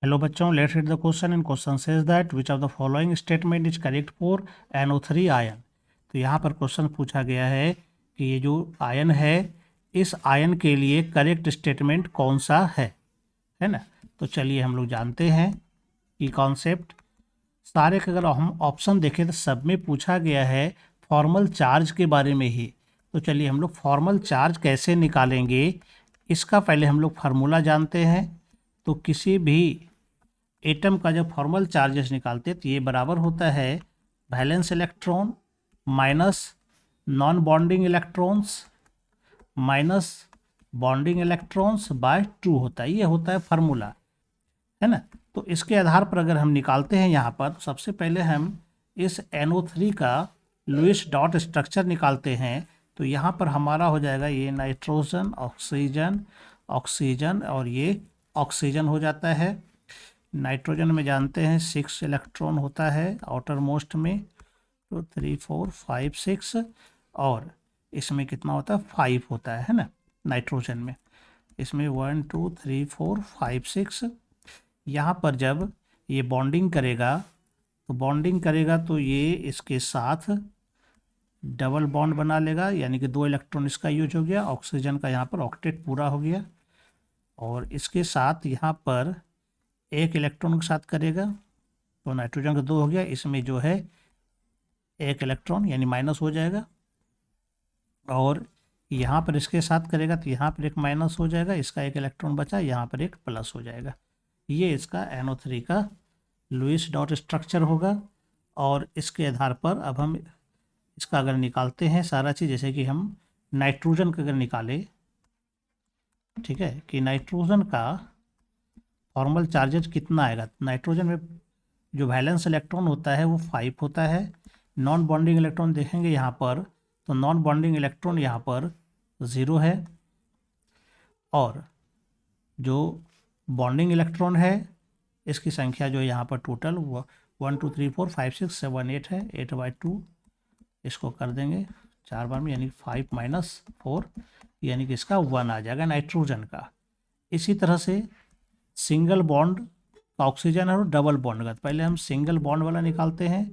Hello बच्चों, let's read the question. In question says that which of the following statement is correct for NO3 ion. तो यहाँ पर question पूछा गया है कि ये जो आयन है, इस आयन के लिए करेक्ट स्टेटमेंट कौन सा है ना। तो चलिए हम लोग जानते हैं कि कॉन्सेप्ट सारे के अगर हम ऑप्शन देखें तो सब में पूछा गया है फॉर्मल चार्ज के बारे में ही। तो चलिए हम लोग फॉर्मल चार्ज कैसे निकालेंगे, इसका पहले हम लोग फार्मूला जानते हैं। तो किसी भी एटम का जब फॉर्मल चार्जेस निकालते हैं तो ये बराबर होता है valence electron minus non bonding electrons minus bonding electrons bye 2 होता है। ये होता है फार्मूला, है ना। तो इसके आधार पर अगर हम निकालते हैं यहाँ पर, तो सबसे पहले हम इस NO3 का लुईस डॉट स्ट्रक्चर निकालते हैं। तो यहाँ पर हमारा हो जाएगा ये नाइट्रोजन ऑक्सीजन ऑक्सीजन और ये ऑक्सीजन हो जाता है। नाइट्रोजन में जानते हैं 6 इलेक्ट्रॉन होता है आउटर मोस्ट में, तो 3 4 5 6, और इसमें कितना होता है 5 होता है ना नाइट्रोजन में। इसमें 1 2 3 4 5 6। यहाँ पर जब ये बॉन्डिंग करेगा तो ये इसके साथ डबल बॉन्ड बना लेगा, यानी कि 2 इलेक्ट्रॉन इसका यूज हो गया। ऑक्सीजन का यहाँ पर ऑक्टेट पूरा हो गया, और इसके साथ यहाँ पर 1 इलेक्ट्रॉन के साथ करेगा, तो नाइट्रोजन का 2 हो गया। इसमें जो है 1 इलेक्ट्रॉन यानी माइनस हो जाएगा, और यहाँ पर इसके साथ करेगा तो यहाँ पर एक माइनस हो जाएगा, इसका 1 इलेक्ट्रॉन बचा, यहाँ पर एक प्लस हो जाएगा। ये इसका NO3 का लुईस डॉट स्ट्रक्चर होगा। और इसके आधार पर अब हम इसका अगर निकालते हैं सारा चीज़, जैसे कि हम नाइट्रोजन का अगर निकाले, ठीक है, कि नाइट्रोजन का फॉर्मल चार्जेज कितना आएगा। नाइट्रोजन में जो वैलेंस इलेक्ट्रॉन होता है वो 5 होता है। नॉन बॉन्डिंग इलेक्ट्रॉन देखेंगे यहाँ पर, तो नॉन बॉन्डिंग इलेक्ट्रॉन यहाँ पर 0 है, और जो बॉन्डिंग इलेक्ट्रॉन है इसकी संख्या जो यहाँ पर टोटल 1 2 3 4 5 6 7 8 है। 8/2 इसको कर देंगे 4 बार में, यानी 5 - 4, यानी कि इसका 1 आ जाएगा नाइट्रोजन का। इसी तरह से सिंगल बॉन्ड का ऑक्सीजन है और डबल बॉन्ड का, पहले हम सिंगल बॉन्ड वाला निकालते हैं।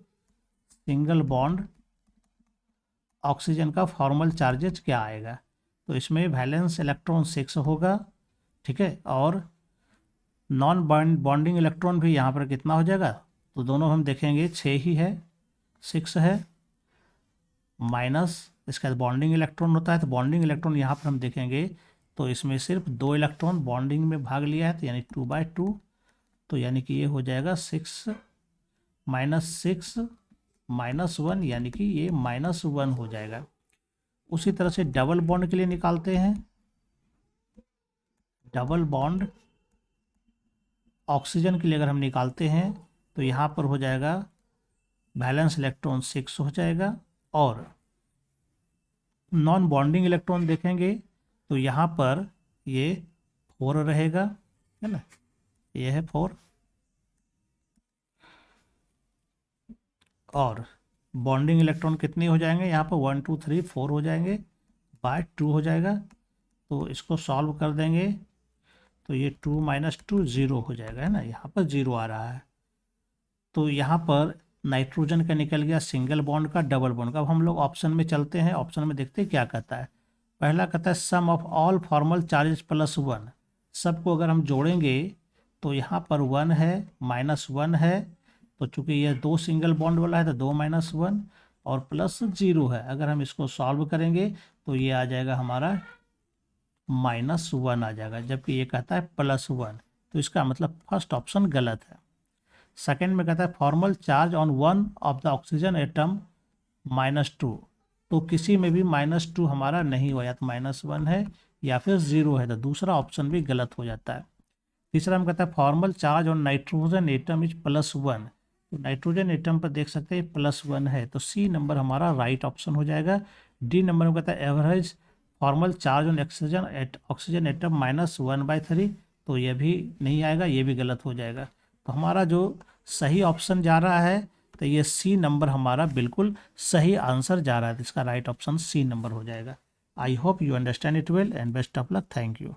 सिंगल बॉन्ड ऑक्सीजन का फॉर्मल चार्जेज क्या आएगा, तो इसमें वैलेंस इलेक्ट्रॉन 6 होगा, ठीक है, और नॉन बॉन्डिंग इलेक्ट्रॉन भी यहाँ पर कितना हो जाएगा, तो दोनों हम देखेंगे 6 ही है, 6 है, माइनस इसका बॉन्डिंग इलेक्ट्रॉन होता है, तो बॉन्डिंग इलेक्ट्रॉन यहाँ पर हम देखेंगे तो इसमें सिर्फ 2 इलेक्ट्रॉन बॉन्डिंग में भाग लिया है, तो यानी 2/2, तो यानी कि ये हो जाएगा 6 - 1, यानी कि ये -1 हो जाएगा। उसी तरह से डबल बॉन्ड के लिए निकालते हैं। डबल बॉन्ड ऑक्सीजन के लिए अगर हम निकालते हैं तो यहाँ पर हो जाएगा बैलेंस इलेक्ट्रॉन 6 हो जाएगा, और नॉन बॉन्डिंग इलेक्ट्रॉन देखेंगे तो यहाँ पर ये 4 रहेगा, है ना, ये है 4, और बॉन्डिंग इलेक्ट्रॉन कितने हो जाएंगे यहाँ पर 1 2 3 4 हो जाएंगे, बाय 2 हो जाएगा। तो इसको सॉल्व कर देंगे तो ये 2 - 2 0 हो जाएगा, है ना, यहाँ पर 0 आ रहा है। तो यहाँ पर नाइट्रोजन का निकल गया सिंगल बॉन्ड का, डबल बॉन्ड का। अब हम लोग ऑप्शन में चलते हैं, ऑप्शन में देखते हैं क्या कहता है। पहला कहता है सम ऑफ ऑल फॉर्मल चार्जेस +1। सबको अगर हम जोड़ेंगे तो यहाँ पर 1 है, -1 है, तो चूंकि यह 2 सिंगल बॉन्ड वाला है तो 2 - 1 और प्लस 0 है। अगर हम इसको सॉल्व करेंगे तो ये आ जाएगा हमारा -1 आ जाएगा, जबकि ये कहता है +1, तो इसका मतलब फर्स्ट ऑप्शन गलत है। सेकेंड में कहता है formal charge on one of the oxygen atom -2, तो किसी में भी -2 हमारा नहीं हुआ, या तो -1 है या फिर 0 है, तो दूसरा ऑप्शन भी गलत हो जाता है। तीसरा में कहता है formal charge on nitrogen atom is +1, तो नाइट्रोजन एटम पर देख सकते हैं +1 है, तो सी नंबर हमारा राइट ऑप्शन हो जाएगा। डी नंबर में कहता है average formal charge on oxygen atom -1/3, तो यह भी नहीं आएगा, ये भी गलत हो जाएगा। तो हमारा जो सही ऑप्शन जा रहा है तो ये सी नंबर हमारा बिल्कुल सही आंसर जा रहा है, तो इसका राइट ऑप्शन सी नंबर हो जाएगा। I hope you understand it well and best of luck. Thank you.